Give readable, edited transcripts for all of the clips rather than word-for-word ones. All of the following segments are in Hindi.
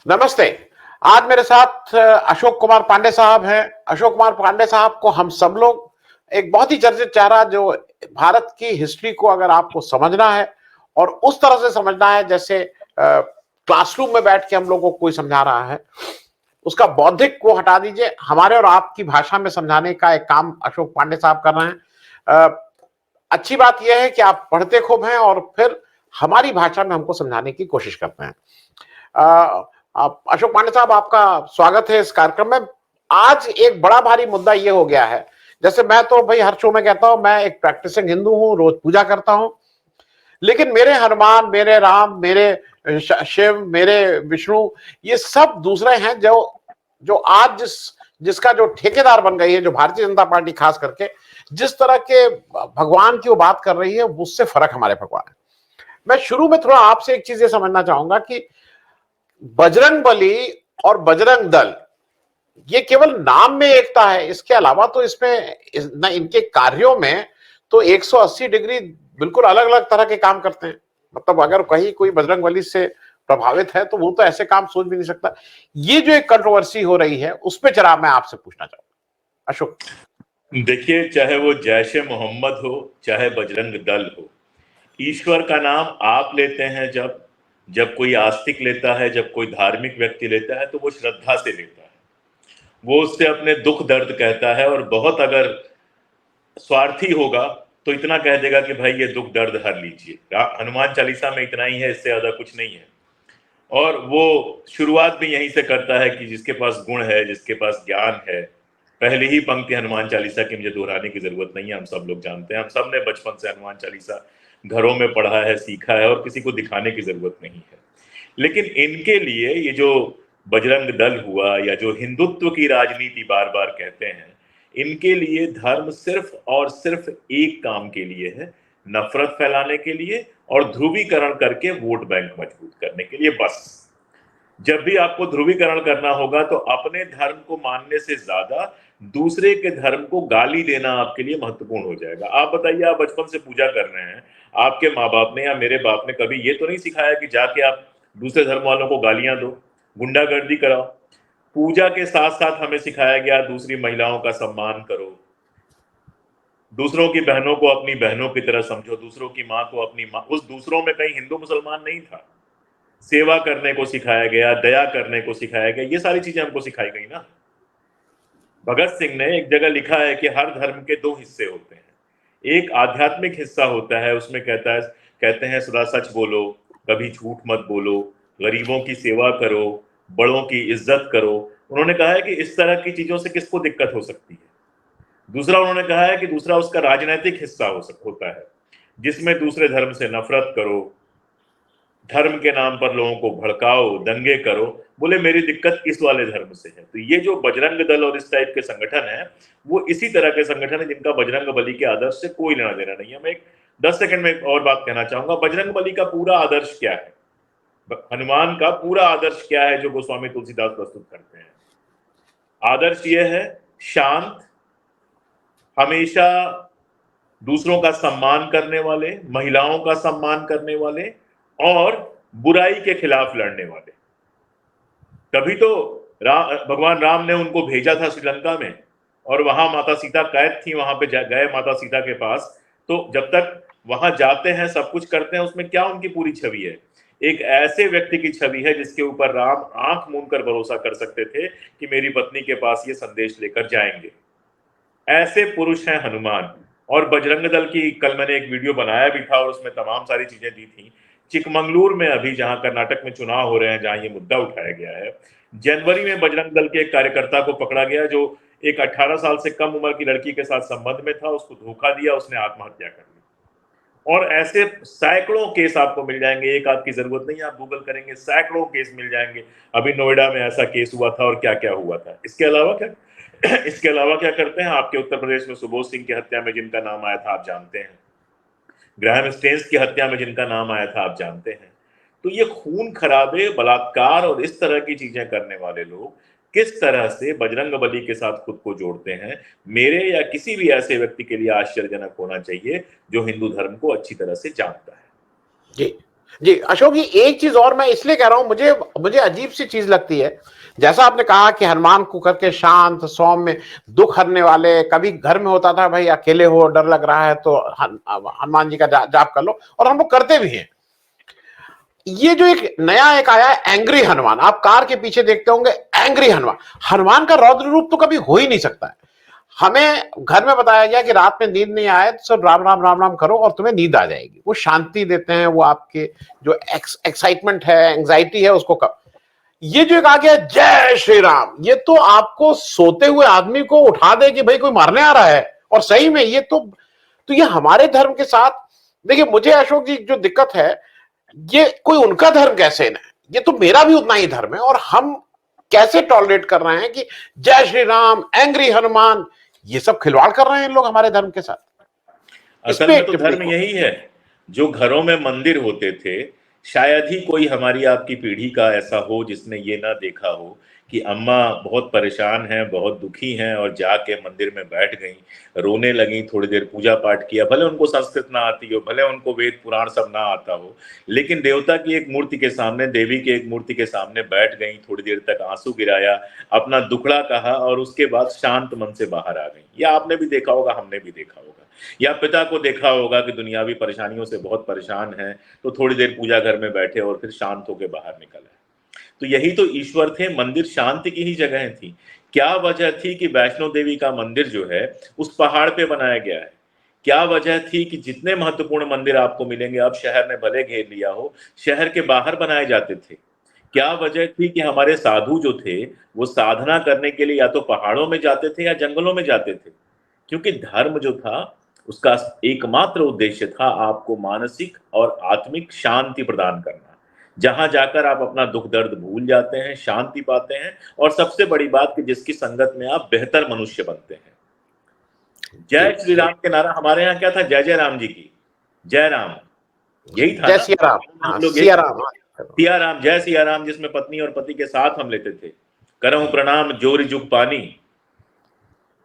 नमस्ते। आज मेरे साथ अशोक कुमार पांडे साहब हैं। अशोक कुमार पांडे साहब को हम सब लोग एक बहुत ही चर्चित चेहरा, जो भारत की हिस्ट्री को अगर आपको समझना है और उस तरह से समझना है जैसे क्लासरूम में बैठ के हम लोगों को कोई समझा रहा है, उसका बौद्धिक को हटा दीजिए, हमारे और आपकी भाषा में समझाने का एक काम अशोक पांडे साहब कर रहे हैं। अच्छी बात यह है कि आप पढ़ते खूब हैं और फिर हमारी भाषा में हमको समझाने की कोशिश करते हैं। अशोक पांडे साहब, आपका स्वागत है इस कार्यक्रम में। आज एक बड़ा भारी मुद्दा ये हो गया है, जैसे मैं तो भाई हर शो में कहता हूं, मैं एक प्रैक्टिसिंग हिंदू हूं, रोज पूजा करता हूं, लेकिन मेरे हनुमान, मेरे राम, मेरे शिव, मेरे विष्णु, ये सब दूसरे हैं जो जो आज जिसका जो ठेकेदार बन गई है, जो भारतीय जनता पार्टी खास करके जिस तरह के भगवान की वो बात कर रही है, उससे फर्क हमारे भगवान है। मैं शुरू में थोड़ा आपसे एक चीज ये समझना चाहूंगा कि बजरंग बली और बजरंग दल, ये केवल नाम में एकता है, इसके अलावा तो इसमें न इनके कार्यों में तो 180 डिग्री बिल्कुल अलग अलग तरह के काम करते हैं। मतलब अगर कहीं कोई बजरंग बली से प्रभावित है तो वो तो ऐसे काम सोच भी नहीं सकता। ये जो एक कंट्रोवर्सी हो रही है, उस पर जरा मैं आपसे पूछना चाहूंगा अशोक। देखिए, चाहे वो जैश ए मोहम्मद हो, चाहे बजरंग दल हो, ईश्वर का नाम आप लेते हैं जब कोई आस्तिक लेता है, जब कोई धार्मिक व्यक्ति लेता है, तो वो श्रद्धा से लेता है। वो उससे अपने दुख दर्द कहता है, और बहुत अगर स्वार्थी होगा तो इतना कह देगा कि भाई ये दुख दर्द हर लीजिए। हनुमान चालीसा में इतना ही है, इससे ज्यादा कुछ नहीं है। और वो शुरुआत भी यहीं से करता है कि जिसके पास गुण है, जिसके पास ज्ञान है। पहली ही पंक्ति हनुमान चालीसा की मुझे दोहराने की जरूरत नहीं है, हम सब लोग जानते हैं। हम सब ने बचपन से हनुमान चालीसा घरों में पढ़ा है, सीखा है, और किसी को दिखाने की जरूरत नहीं है। लेकिन इनके लिए ये जो बजरंग दल हुआ, या जो हिंदुत्व की राजनीति बार बार कहते हैं, इनके लिए धर्म सिर्फ और सिर्फ एक काम के लिए है, नफरत फैलाने के लिए और ध्रुवीकरण करके वोट बैंक मजबूत करने के लिए। बस जब भी आपको ध्रुवीकरण करना होगा तो अपने धर्म को मानने से ज्यादा दूसरे के धर्म को गाली देना आपके लिए महत्वपूर्ण हो जाएगा। आप बताइए, आप बचपन से पूजा कर रहे हैं, आपके माँ बाप ने या मेरे बाप ने कभी ये तो नहीं सिखाया कि जाके आप दूसरे धर्म वालों को गालियां दो, गुंडागर्दी कराओ। पूजा के साथ साथ हमें सिखाया गया दूसरी महिलाओं का सम्मान करो, दूसरों की बहनों को अपनी बहनों की तरह समझो, दूसरों की माँ को अपनी माँ। उस दूसरों में कहीं हिंदू मुसलमान नहीं था। सेवा करने को सिखाया गया, दया करने को सिखाया गया, ये सारी चीजें हमको सिखाई गई ना। भगत सिंह ने एक जगह लिखा है कि हर धर्म के दो हिस्से होते हैं। एक आध्यात्मिक हिस्सा होता है, उसमें कहते हैं सदा सच बोलो, कभी झूठ मत बोलो, गरीबों की सेवा करो, बड़ों की इज्जत करो। उन्होंने कहा है कि इस तरह की चीजों से किसको दिक्कत हो सकती है। दूसरा उन्होंने कहा है कि दूसरा उसका राजनीतिक हिस्सा होता है, जिसमें दूसरे धर्म से नफरत करो, धर्म के नाम पर लोगों को भड़काओ, दंगे करो। बोले मेरी दिक्कत इस वाले धर्म से है। तो ये जो बजरंग दल और इस टाइप के संगठन है, वो इसी तरह के संगठन है जिनका बजरंग बली के आदर्श से कोई लेना देना नहीं है। मैं एक 10 सेकंड में एक और बात कहना चाहूंगा। बजरंग बली का पूरा आदर्श क्या है, हनुमान का पूरा आदर्श क्या है जो गोस्वामी तुलसीदास प्रस्तुत करते हैं? आदर्श ये है, शांत, हमेशा दूसरों का सम्मान करने वाले, महिलाओं का सम्मान करने वाले और बुराई के खिलाफ लड़ने वाले। तभी तो भगवान राम ने उनको भेजा था श्रीलंका में, और वहां माता सीता कैद थी, वहां पे गए माता सीता के पास। तो जब तक वहां जाते हैं, सब कुछ करते हैं, उसमें क्या उनकी पूरी छवि है? एक ऐसे व्यक्ति की छवि है जिसके ऊपर राम आंख मूंद कर भरोसा कर सकते थे कि मेरी पत्नी के पास ये संदेश लेकर जाएंगे। ऐसे पुरुष हैं हनुमान। और बजरंग दल की कल मैंने एक वीडियो बनाया भी था, और उसमें तमाम सारी चीजें दी थी। चिकमंगलुरु में अभी, जहां कर्नाटक में चुनाव हो रहे हैं, जहां ये मुद्दा उठाया गया है, जनवरी में बजरंग दल के एक कार्यकर्ता को पकड़ा गया जो एक 18 साल से कम उम्र की लड़की के साथ संबंध में था। उसको धोखा दिया, उसने आत्महत्या कर ली। और ऐसे सैकड़ों केस आपको मिल जाएंगे, एक आध की जरूरत नहीं, आप गूगल करेंगे सैकड़ों केस मिल जाएंगे। अभी नोएडा में ऐसा केस हुआ था, और क्या क्या हुआ था। इसके अलावा क्या इसके अलावा क्या करते हैं? आपके उत्तर प्रदेश में सुबोध सिंह की हत्या में जिनका नाम आया था आप जानते हैं, ग्राहम स्टेन्स की हत्या में जिनका नाम आया था आप जानते हैं। तो ये खून खराबे, बलात्कार और इस तरह की चीजें करने वाले लोग किस तरह से बजरंग बली के साथ खुद को जोड़ते हैं, मेरे या किसी भी ऐसे व्यक्ति के लिए आश्चर्यजनक होना चाहिए जो हिंदू धर्म को अच्छी तरह से जानता है। जी, जी अशोक जी, एक चीज और मैं इसलिए कह रहा हूं, मुझे मुझे अजीब सी चीज लगती है। जैसा आपने कहा कि हनुमान को करके शांत सौम्य, दुख हरने वाले, कभी घर में होता था भाई अकेले हो डर लग रहा है तो हनुमान जी का जाप कर लो, और हम लोग करते भी हैं। ये जो एक नया एक आया है एंग्री हनुमान, आप कार के पीछे देखते होंगे, एंग्री हनुमान। हनुमान का रौद्र रूप तो कभी हो ही नहीं सकता है। हमें घर में बताया गया कि रात में नींद नहीं आए तो सब राम राम राम राम करो और तुम्हें नींद आ जाएगी। वो शांति देते हैं, वो आपके जो एक्साइटमेंट है, एंग्जाइटी है, उसको ये जो एक आ गया जय श्री राम, ये तो आपको सोते हुए आदमी को उठा दे कि भाई कोई मारने आ रहा है। और सही में ये तो ये हमारे धर्म के साथ, देखिए मुझे अशोक जी जो दिक्कत है, ये कोई उनका धर्म कैसे ना, ये तो मेरा भी उतना ही धर्म है, और हम कैसे टॉलरेट कर रहे हैं कि जय श्री राम, एंग्री हनुमान, ये सब खिलवाड़ कर रहे हैं लोग हमारे धर्म के साथ। असल में तो धर्म यही है। जो घरों में मंदिर होते थे, शायद ही कोई हमारी आपकी पीढ़ी का ऐसा हो जिसने ये ना देखा हो कि अम्मा बहुत परेशान हैं, बहुत दुखी हैं और जाके मंदिर में बैठ गई, रोने लगी, थोड़ी देर पूजा पाठ किया, भले उनको संस्कृत ना आती हो, भले उनको वेद पुराण सब ना आता हो, लेकिन देवता की एक मूर्ति के सामने, देवी की एक मूर्ति के सामने बैठ गई, थोड़ी देर तक आंसू गिराया, अपना दुखड़ा कहा और उसके बाद शांत मन से बाहर आ गई। या आपने भी देखा होगा, हमने भी देखा होगा, या पिता को देखा होगा कि दुनियावी परेशानियों से बहुत परेशान है, तो थोड़ी देर पूजा घर में बैठे और फिर शांत होकर बाहर निकल आए। तो यही तो ईश्वर थे, मंदिर शांति की ही जगह थी। क्या वजह थी कि वैष्णो देवी का मंदिर जो है उस पहाड़ पे बनाया गया है? क्या वजह थी कि जितने महत्वपूर्ण मंदिर आपको मिलेंगे, अब शहर ने भले घेर लिया हो, शहर के बाहर बनाए जाते थे? क्या वजह थी कि हमारे साधु जो थे वो साधना करने के लिए या तो पहाड़ों में जाते थे या जंगलों में जाते थे? क्योंकि धर्म जो था उसका एकमात्र उद्देश्य था आपको मानसिक और आत्मिक शांति प्रदान करना। जहां जाकर आप अपना दुख दर्द भूल जाते हैं, शांति पाते हैं, और सबसे बड़ी बात कि जिसकी संगत में आप बेहतर मनुष्य बनते हैं। जय श्री राम के नारा हमारे यहाँ क्या था? जय जय राम जी की जय राम, यही था जय ना। सिया राम, हम लोग सिया राम, सिया राम, जय सिया राम, जिसमें पत्नी और पति के साथ हम लेते थे, करहूं प्रणाम जोरी जुग पानी।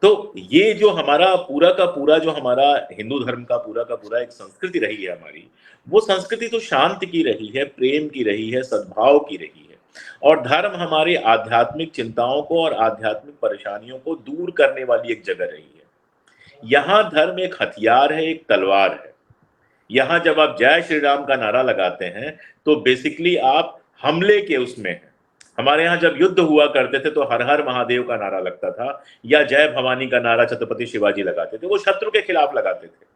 तो ये जो हमारा पूरा का पूरा, जो हमारा हिंदू धर्म का पूरा एक संस्कृति रही है हमारी, वो संस्कृति तो शांति की रही है, प्रेम की रही है, सद्भाव की रही है। और धर्म हमारी आध्यात्मिक चिंताओं को और आध्यात्मिक परेशानियों को दूर करने वाली एक जगह रही है। यहाँ धर्म एक हथियार है, एक तलवार है। यहाँ जब आप जय श्री राम का नारा लगाते हैं तो बेसिकली आप हमले के उसमें हैं। हमारे यहाँ जब युद्ध हुआ करते थे तो हर हर महादेव का नारा लगता था, या जय भवानी का नारा छत्रपति शिवाजी लगाते थे, वो शत्रु के खिलाफ लगाते थे।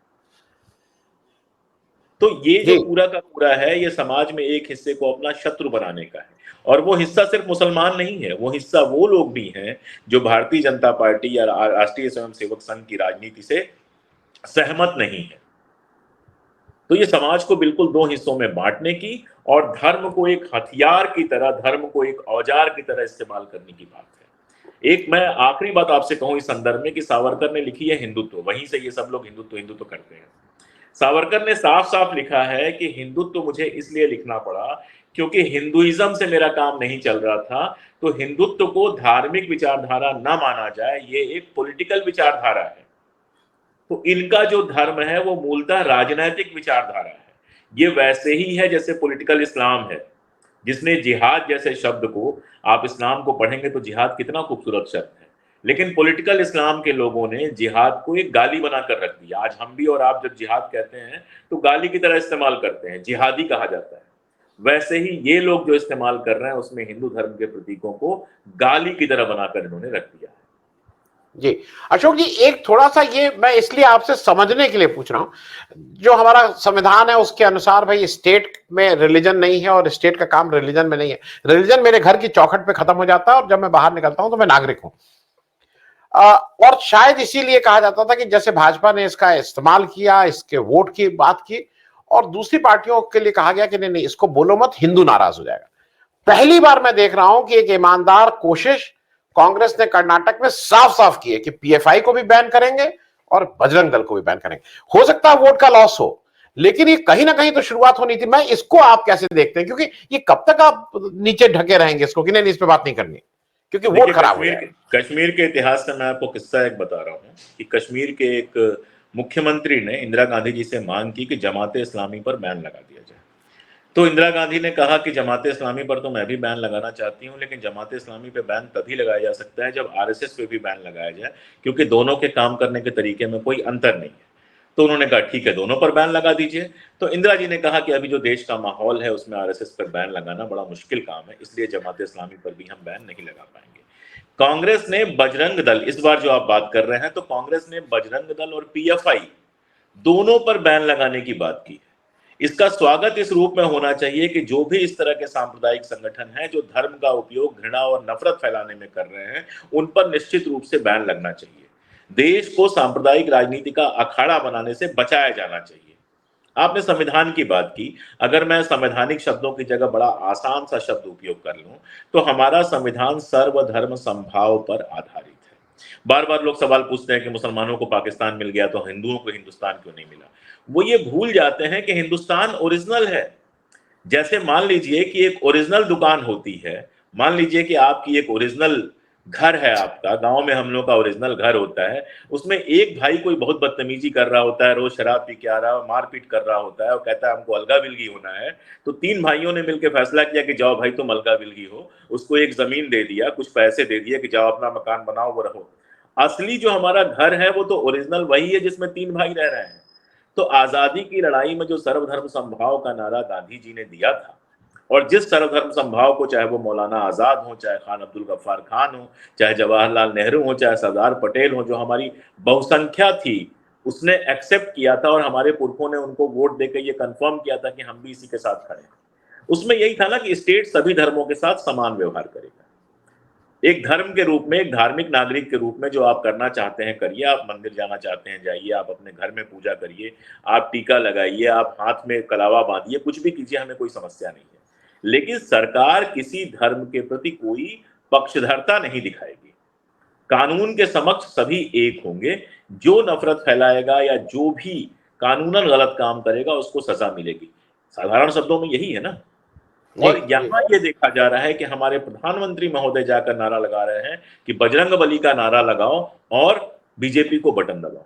तो ये जो पूरा का पूरा है, ये समाज में एक हिस्से को अपना शत्रु बनाने का है। और वो हिस्सा सिर्फ मुसलमान नहीं है, वो हिस्सा वो लोग भी हैं जो भारतीय जनता पार्टी या राष्ट्रीय स्वयंसेवक संघ की राजनीति से सहमत नहीं है। तो ये समाज को बिल्कुल दो हिस्सों में बांटने की और धर्म को एक हथियार की तरह, धर्म को एक औजार की तरह इस्तेमाल करने की बात है। एक मैं आखिरी बात आपसे कहूं इस संदर्भ में कि सावरकर ने लिखी है हिंदुत्व, वहीं से ये सब लोग हिंदुत्व हिंदुत्व करते हैं। सावरकर ने साफ साफ लिखा है कि हिंदुत्व मुझे इसलिए लिखना पड़ा क्योंकि हिंदुइज्म से मेरा काम नहीं चल रहा था। तो हिंदुत्व को धार्मिक विचारधारा न माना जाए, ये एक पॉलिटिकल विचारधारा है। तो इनका जो धर्म है वो मूलतः राजनैतिक विचारधारा है। ये वैसे ही है जैसे पॉलिटिकल इस्लाम है, जिसने जिहाद जैसे शब्द को, आप इस्लाम को पढ़ेंगे तो जिहाद कितना खूबसूरत शब्द है, लेकिन पॉलिटिकल इस्लाम के लोगों ने जिहाद को एक गाली बनाकर रख दिया। आज हम भी और आप जब जिहाद कहते हैं तो गाली की तरह इस्तेमाल करते हैं, जिहादी कहा जाता है। वैसे ही ये लोग जो इस्तेमाल कर रहे हैं उसमें हिंदू धर्म के प्रतीकों को गाली की तरह बनाकर इन्होंने रख दिया है। जी अशोक जी, एक थोड़ा सा ये मैं इसलिए आपसे समझने के लिए पूछ रहा हूं, जो हमारा संविधान है उसके अनुसार भाई स्टेट में रिलीजन नहीं है और स्टेट का काम रिलीजन में नहीं है। रिलीजन मेरे घर की चौखट पे खत्म हो जाता है और जब मैं बाहर निकलता हूं तो मैं नागरिक हूं। और शायद इसीलिए कहा जाता था कि जैसे भाजपा ने इसका इस्तेमाल किया, इसके वोट की बात की, और दूसरी पार्टियों के लिए कहा गया कि नहीं नहीं इसको बोलो मत, हिंदू नाराज हो जाएगा। पहली बार मैं देख रहा हूं कि एक ईमानदार कोशिश कांग्रेस ने कर्नाटक में साफ साफ की है कि पीएफआई को भी बैन करेंगे और बजरंग दल को भी बैन करेंगे। हो सकता है वोट का लॉस हो, लेकिन ये कहीं ना कहीं तो शुरुआत होनी थी। मैं इसको आप कैसे देखते हैं, क्योंकि ये कब तक आप नीचे ढके रहेंगे इसको कि नहीं इस पे बात नहीं करनी, क्योंकि वोट खराब हो जाएगा। कश्मीर के इतिहास से मैं आपको किस्सा एक बता रहा हूँ कि कश्मीर के एक मुख्यमंत्री ने इंदिरा गांधी जी से मांग की कि जमाते इस्लामी पर बैन लगा दिया जाए। तो इंदिरा गांधी ने कहा कि जमात इस्लामी पर तो मैं भी बैन लगाना चाहती हूं, लेकिन जमात इस्लामी पे बैन तभी लगाया जा सकता है जब आरएसएस पे भी बैन लगाया जाए, क्योंकि दोनों के काम करने के तरीके में कोई अंतर नहीं है। तो उन्होंने कहा ठीक है, दोनों पर बैन लगा दीजिए। तो इंदिरा जी ने कहा कि अभी जो देश का माहौल है उसमें आरएसएस पर बैन लगाना बड़ा मुश्किल काम है, इसलिए जमात इस्लामी पर भी हम बैन नहीं लगा पाएंगे। कांग्रेस ने बजरंग दल, इस बार जो आप बात कर रहे हैं, तो कांग्रेस ने बजरंग दल और पीएफआई दोनों पर बैन लगाने की बात की। इसका स्वागत इस रूप में होना चाहिए कि जो भी इस तरह के सांप्रदायिक संगठन हैं जो धर्म का उपयोग घृणा और नफरत फैलाने में कर रहे हैं, उन पर निश्चित रूप से बैन लगना चाहिए। देश को सांप्रदायिक राजनीति का अखाड़ा बनाने से बचाया जाना चाहिए। आपने संविधान की बात की, अगर मैं संवैधानिक शब्दों की जगह बड़ा आसान सा शब्द उपयोग कर लूं, तो हमारा संविधान सर्वधर्म समभाव पर आधारित है। बार बार लोग सवाल पूछते हैं कि मुसलमानों को पाकिस्तान मिल गया तो हिंदुओं को हिंदुस्तान क्यों नहीं मिला। वो ये भूल जाते हैं कि हिंदुस्तान ओरिजिनल है। जैसे मान लीजिए कि एक ओरिजिनल दुकान होती है, मान लीजिए कि आपकी एक ओरिजिनल घर है, आपका गांव में हम लोग का ओरिजिनल घर होता है, उसमें एक भाई कोई बहुत बदतमीजी कर रहा होता है, रोज शराब पी के आ रहा है, मारपीट कर रहा होता है और कहता है हमको अलगा बिलगी होना है। तो तीन भाइयों ने मिलकर फैसला किया कि जाओ भाई तुम अलगा बिलगी हो, उसको एक जमीन दे दिया, कुछ पैसे दे दिए कि जाओ अपना मकान बनाओ, वो रहो। असली जो हमारा घर है वो तो ओरिजिनल वही है जिसमें तीन भाई रह रहे हैं। तो आजादी की लड़ाई में जो सर्वधर्म समभाव का नारा गांधी जी ने दिया था, और जिस सर्वधर्म समभाव को, चाहे वो मौलाना आजाद हो, चाहे खान अब्दुल गफ्फार खान हो, चाहे जवाहरलाल नेहरू हो, चाहे सरदार पटेल हो, जो हमारी बहुसंख्या थी, उसने एक्सेप्ट किया था और हमारे पुरखों ने उनको वोट देकर ये कंफर्म किया था कि हम भी इसी के साथ खड़े हैं। उसमें यही था ना कि स्टेट सभी धर्मों के साथ समान व्यवहार करेगा। एक धर्म के रूप में, एक धार्मिक नागरिक के रूप में जो आप करना चाहते हैं करिए। आप मंदिर जाना चाहते हैं जाइए, आप अपने घर में पूजा करिए, आप टीका लगाइए, आप हाथ में कलावा बांधिए, कुछ भी कीजिए, हमें कोई समस्या नहीं है। लेकिन सरकार किसी धर्म के प्रति कोई पक्षधरता नहीं दिखाएगी। कानून के समक्ष सभी एक होंगे। जो नफरत फैलाएगा या जो भी कानूनन गलत काम करेगा उसको सजा मिलेगी। साधारण शब्दों में यही है ना। और यहाँ ये देखा जा रहा है कि हमारे प्रधानमंत्री महोदय जाकर नारा लगा रहे हैं कि बजरंग बली का नारा लगाओ और बीजेपी को बटन दबाओ।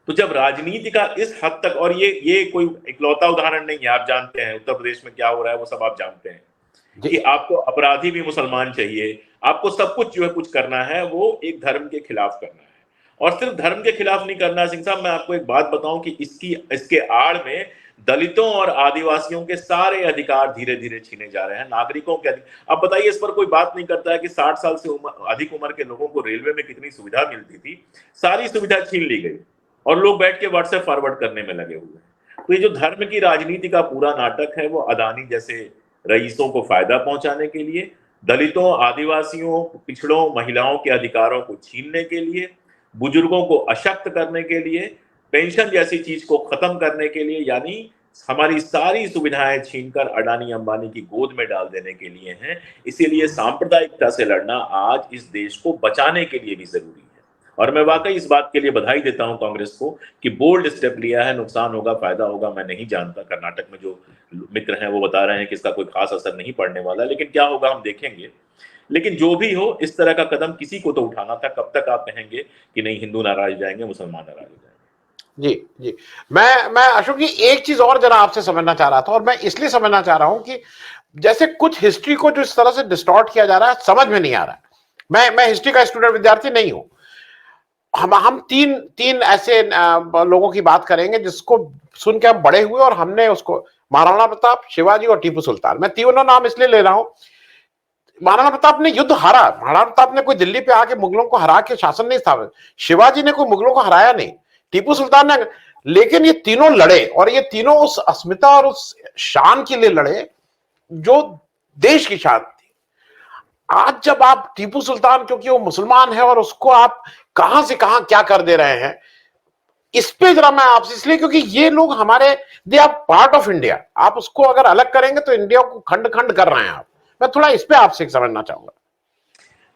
तो जब राजनीति का इस हद तक, और ये कोई इकलौता उदाहरण नहीं है, आप जानते हैं उत्तर प्रदेश में क्या हो रहा है, वो सब आप जानते हैं कि आपको अपराधी भी मुसलमान चाहिए, आपको सब कुछ जो है कुछ करना है वो एक धर्म के खिलाफ करना है। और सिर्फ धर्म के खिलाफ नहीं करना। सिंह साहब, मैं आपको एक बात बताऊं कि इसके आड़ में दलितों और आदिवासियों के सारे अधिकार धीरे धीरे छीने जा रहे हैं, नागरिकों के अब बताइए, इस पर कोई बात नहीं करता है कि 60 साल से अधिक उम्र के लोगों को रेलवे में कितनी सुविधा मिलती थी, सारी सुविधा छीन ली गई और लोग बैठ के व्हाट्सएप फॉरवर्ड करने में लगे हुए हैं। तो ये जो धर्म की राजनीति का पूरा नाटक है वो अदानी जैसे रईसों को फायदा पहुंचाने के लिए, दलितों, आदिवासियों, पिछड़ों, महिलाओं के अधिकारों को छीनने के लिए, बुजुर्गों को अशक्त करने के लिए, पेंशन जैसी चीज को खत्म करने के लिए, यानी हमारी सारी सुविधाएं छीनकर अडानी अंबानी की गोद में डाल देने के लिए हैं। इसीलिए सांप्रदायिकता से लड़ना आज इस देश को बचाने के लिए भी जरूरी है। और मैं वाकई इस बात के लिए बधाई देता हूं कांग्रेस को कि बोल्ड स्टेप लिया है। नुकसान होगा, फायदा होगा, मैं नहीं जानता। कर्नाटक में जो मित्र हैं वो बता रहे हैं कि इसका कोई खास असर नहीं पड़ने वाला, लेकिन क्या होगा हम देखेंगे। लेकिन जो भी हो, इस तरह का कदम किसी को तो उठाना था। कब तक आप कहेंगे कि नहीं हिंदू नाराज हो जाएंगे, मुसलमान नाराज हो जाएंगे। जी जी, मैं अशोक जी एक चीज और जरा आपसे समझना चाह रहा था, और मैं इसलिए समझना चाह रहा हूं कि जैसे कुछ हिस्ट्री को जो इस तरह से डिस्टॉर्ट किया जा रहा है समझ में नहीं आ रहा है। मैं हिस्ट्री का स्टूडेंट विद्यार्थी नहीं हूं। हम तीन ऐसे लोगों की बात करेंगे जिसको सुन के हम बड़े हुए और हमने उसको, महाराणा प्रताप, शिवाजी और टीपू सुल्तान। मैं तीनों नाम इसलिए ले रहा हूं, महाराणा प्रताप ने युद्ध हारा। महाराणा प्रताप ने कोई दिल्ली पे आके मुगलों को हरा के शासन नहीं स्थापित। शिवाजी ने कोई मुगलों को हराया नहीं, टीपू सुल्तान ने। लेकिन ये तीनों लड़े, और ये तीनों उस अस्मिता और उस शान के लिए लड़े जो देश की शान थी। आज जब आप टीपू सुल्तान, क्योंकि वो मुसलमान है और उसको आप कहां से कहां क्या कर दे रहे हैं, इस पे जरा मैं आपसे, इसलिए क्योंकि ये लोग हमारे, they are part of India. आप उसको अगर अलग करेंगे तो इंडिया को खंड खंड कर रहे हैं आप। मैं थोड़ा इस पे आपसे समझना चाहूंगा।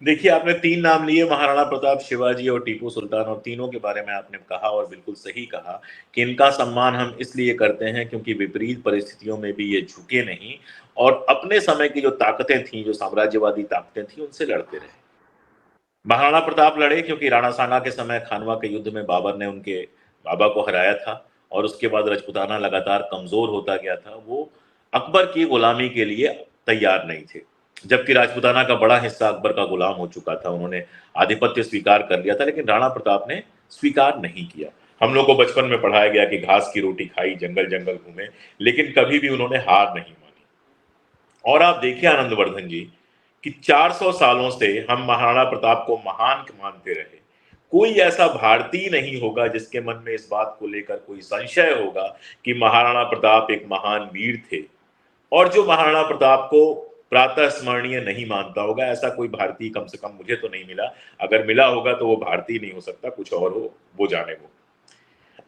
देखिए, आपने तीन नाम लिए, महाराणा प्रताप, शिवाजी और टीपू सुल्तान, और तीनों के बारे में आपने कहा और बिल्कुल सही कहा कि इनका सम्मान हम इसलिए करते हैं क्योंकि विपरीत परिस्थितियों में भी ये झुके नहीं और अपने समय की जो ताकतें थी, जो साम्राज्यवादी ताकतें थी, उनसे लड़ते रहे। महाराणा प्रताप लड़े क्योंकि राणा सांगा के समय खानवा के युद्ध में बाबर ने उनके बाबा को हराया था और उसके बाद राजपूताना लगातार कमजोर होता गया था। वो अकबर की गुलामी के लिए तैयार नहीं थे, जबकि राजपूताना का बड़ा हिस्सा अकबर का गुलाम हो चुका था। उन्होंने आधिपत्य स्वीकार कर लिया था, लेकिन राणा प्रताप ने स्वीकार नहीं किया। हम लोग को बचपन में पढ़ाया गया कि घास की रोटी खाई, जंगल जंगल घूमे, लेकिन कभी भी उन्होंने हार नहीं मानी। और आप देखिए आनंदवर्धन जी कि 400 सालों से हम महाराणा प्रताप को महान मानते रहे। कोई ऐसा भारतीय नहीं होगा जिसके मन में इस बात को लेकर कोई संशय होगा कि महाराणा प्रताप एक महान वीर थे। और जो महाराणा प्रताप को प्रातः स्मरणीय नहीं मानता होगा, ऐसा कोई भारतीय कम से कम मुझे तो नहीं मिला। अगर मिला होगा तो वो भारतीय नहीं हो सकता, कुछ और हो, वो जाने वो।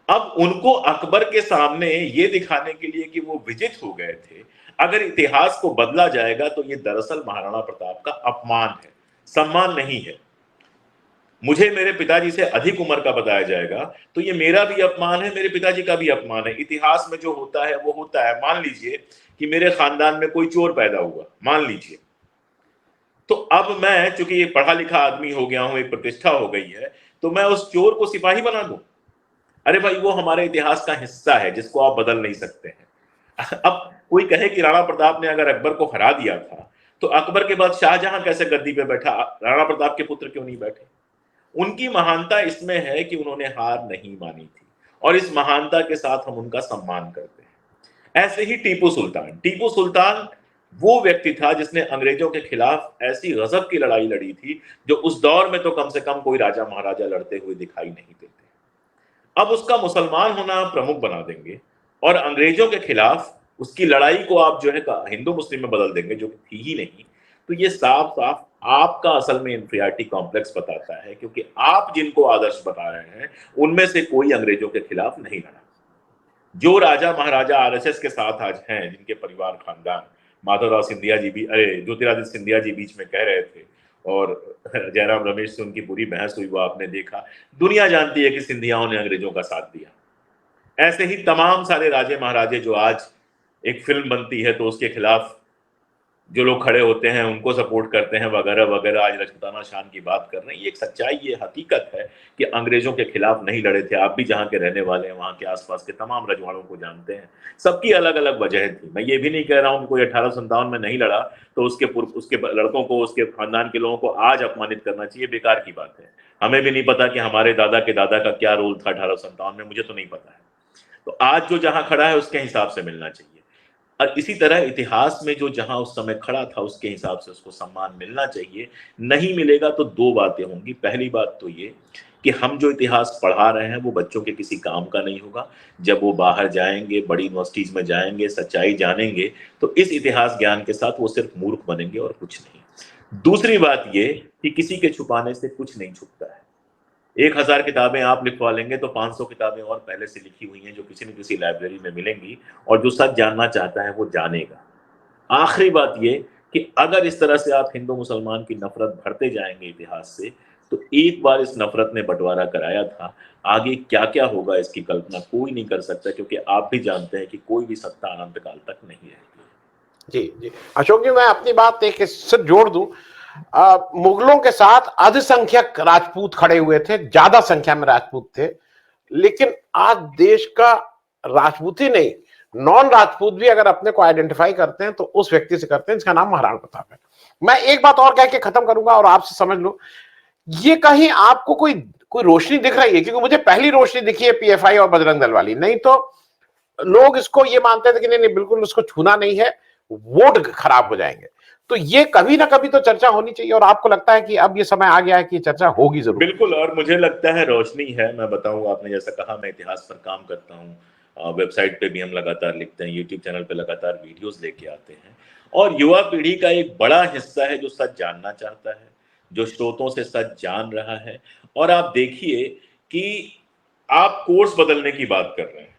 अब उनको अकबर के सामने ये दिखाने के लिए कि वो विजित हो गए थे, अगर इतिहास को बदला जाएगा तो ये दरअसल महाराणा प्रताप का अपमान है, सम्मान नहीं है। मुझे मेरे पिताजी से अधिक उम्र का बताया जाएगा तो ये मेरा भी अपमान है, मेरे पिताजी का भी अपमान है। इतिहास में जो होता है वो होता है। मान लीजिए कि मेरे खानदान में कोई चोर पैदा हुआ, मान लीजिए, तो अब मैं चूंकि ये पढ़ा लिखा आदमी हो गया हूं, एक प्रतिष्ठा हो गई है, तो मैं उस चोर को सिपाही बना दूं? अरे भाई, वो हमारे इतिहास का हिस्सा है जिसको आप बदल नहीं सकते हैं। अब कोई कहे कि राणा प्रताप ने अगर अकबर को हरा दिया था, तो अकबर के बाद शाहजहां कैसे गद्दी पे बैठा, राणा प्रताप के पुत्र क्यों नहीं बैठे? उनकी महानता इसमें है कि उन्होंने हार नहीं मानी थी, और इस महानता के साथ हम उनका सम्मान करते हैं। ऐसे ही टीपू सुल्तान वो व्यक्ति था जिसने अंग्रेजों के खिलाफ ऐसी गजब की लड़ाई लड़ी थी जो उस दौर में तो कम से कम कोई राजा महाराजा लड़ते हुए दिखाई नहीं देते। अब उसका मुसलमान होना आप प्रमुख बना देंगे और अंग्रेजों के खिलाफ उसकी लड़ाई को आप जो है हिंदू मुस्लिम में बदल देंगे, जो थी ही नहीं। तो ये साफ साफ आपका असल में इंफीरियरिटी कॉम्प्लेक्स बताता है, क्योंकि आप जिनको आदर्श बता रहे हैं उनमें से कोई अंग्रेजों के खिलाफ नहीं लड़ा। जो राजा महाराजा आरएसएस के साथ आज हैं, जिनके परिवार खानदान, माधवराव सिंधिया जी भी, अरे ज्योतिरादित्य सिंधिया जी बीच में कह रहे थे और जयराम रमेश से उनकी पूरी बहस हुई, वो आपने देखा। दुनिया जानती है कि सिंधियाओं ने अंग्रेजों का साथ दिया। ऐसे ही तमाम सारे राजे महाराजे जो आज एक फिल्म बनती है तो उसके खिलाफ जो लोग खड़े होते हैं उनको सपोर्ट करते हैं वगैरह वगैरह, आज राजपूताना शान की बात कर रहे हैं। ये एक सच्चाई, ये हकीकत है कि अंग्रेजों के खिलाफ नहीं लड़े थे। आप भी जहाँ के रहने वाले हैं, वहाँ के आसपास के तमाम रजवाड़ों को जानते हैं। सबकी अलग अलग वजह थी। मैं ये भी नहीं कह रहा हूँ कि कोई 1857 में नहीं लड़ा तो उसके लड़कों को, उसके खानदान के लोगों को आज अपमानित करना चाहिए, बेकार की बात है। हमें भी नहीं पता कि हमारे दादा के दादा का क्या रोल था 1857 में, मुझे तो नहीं पता है। तो आज जो जहाँ खड़ा है उसके हिसाब से मिलना चाहिए, और इसी तरह इतिहास में जो जहां उस समय खड़ा था उसके हिसाब से उसको सम्मान मिलना चाहिए। नहीं मिलेगा तो दो बातें होंगी। पहली बात तो ये कि हम जो इतिहास पढ़ा रहे हैं वो बच्चों के किसी काम का नहीं होगा। जब वो बाहर जाएंगे, बड़ी यूनिवर्सिटीज में जाएंगे, सच्चाई जानेंगे, तो इस इतिहास ज्ञान के साथ वो सिर्फ मूर्ख बनेंगे और कुछ नहीं। दूसरी बात ये कि किसी के छुपाने से कुछ नहीं छुपता है। 1000 किताबें आप लिखवा लेंगे तो 500 किताबें और पहले से लिखी हुई हैं जो किसी न किसी लाइब्रेरी में मिलेंगी, और जो सच जानना चाहता है वो जानेगा। आखिरी बात ये कि अगर इस तरह से आप हिंदू मुसलमान की नफरत भरते जाएंगे इतिहास से, तो एक बार इस नफरत ने बंटवारा कराया था, आगे क्या क्या होगा इसकी कल्पना कोई नहीं कर सकता, क्योंकि आप भी जानते हैं कि कोई भी सत्ता अनंत काल तक नहीं रहती। जी जी अशोक जी, मैं अपनी बात एक इससे जोड़ दूं। मुगलों के साथ अल्पसंख्यक राजपूत खड़े हुए थे, ज्यादा संख्या में राजपूत थे, लेकिन आज देश का राजपूत ही नहीं, नॉन राजपूत भी अगर अपने को आइडेंटिफाई करते हैं तो उस व्यक्ति से करते हैं जिसका नाम महाराणा प्रताप है। मैं एक बात और कह के खत्म करूंगा और आपसे समझ लो, ये कहीं आपको कोई कोई रोशनी दिख रही है? क्योंकि मुझे पहली रोशनी दिखी है पीएफआई और बजरंग दल वाली, नहीं तो लोग इसको ये मानते थे कि नहीं नहीं बिल्कुल उसको छूना नहीं है, वोट खराब हो जाएंगे। तो ये कभी ना कभी तो चर्चा होनी चाहिए, और आपको लगता है कि अब ये समय आ गया है कि चर्चा होगी जरूर? बिल्कुल, और मुझे लगता है रोशनी है। मैं बताऊं, आपने जैसा कहा, मैं इतिहास पर काम करता हूं, वेबसाइट पे भी हम लगातार लिखते हैं, यूट्यूब चैनल पे लगातार वीडियोस लेके आते हैं, और युवा पीढ़ी का एक बड़ा हिस्सा है जो सच जानना चाहता है, जो स्रोतों से सच जान रहा है। और आप देखिए कि आप कोर्स बदलने की बात कर रहे हैं।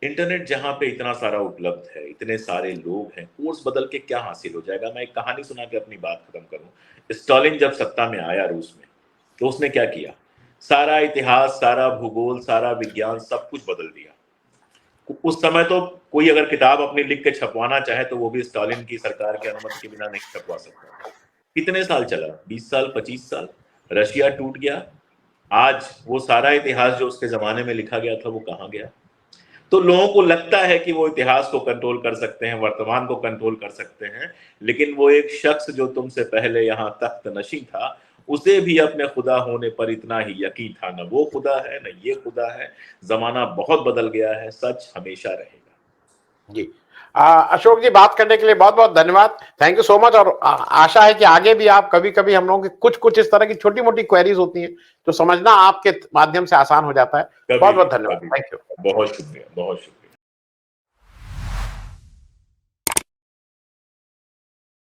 इंटरनेट जहां पे इतना सारा उपलब्ध है, इतने सारे लोग हैं, कोर्स बदल के क्या हासिल हो जाएगा? मैं एक कहानी सुना के अपनी बात खत्म करूं। स्टालिन जब सत्ता में आया रूस में, तो उसने क्या किया? सारा इतिहास, सारा भूगोल, सारा विज्ञान, सब कुछ बदल दिया। उस समय तो कोई अगर किताब अपनी लिख के छपवाना चाहे तो वो भी स्टालिन की सरकार की अनुमति के बिना नहीं छपवा सकता। कितने साल चला? 20 साल, 25 साल। रशिया टूट गया। आज वो सारा इतिहास जो उसके जमाने में लिखा गया था वो कहाँ गया? तो लोगों को लगता है कि वो इतिहास को कंट्रोल कर सकते हैं, वर्तमान को कंट्रोल कर सकते हैं, लेकिन वो एक शख्स जो तुमसे पहले यहाँ तख्त नशीं था, उसे भी अपने खुदा होने पर इतना ही यकीन था, न वो खुदा है न ये खुदा है। जमाना बहुत बदल गया है, सच हमेशा रहेगा। जी अशोक जी, बात करने के लिए बहुत बहुत धन्यवाद। Thank you so much. और आशा है कि आगे भी आप कभी कभी हम लोगों की कुछ कुछ इस तरह की छोटी मोटी क्वेरीज होती हैं तो समझना आपके माध्यम से आसान हो जाता है। बहुत कभी बहुत धन्यवाद। कभी थैंक यू। बहुत शुक्रिया, बहुत शुक्रिया।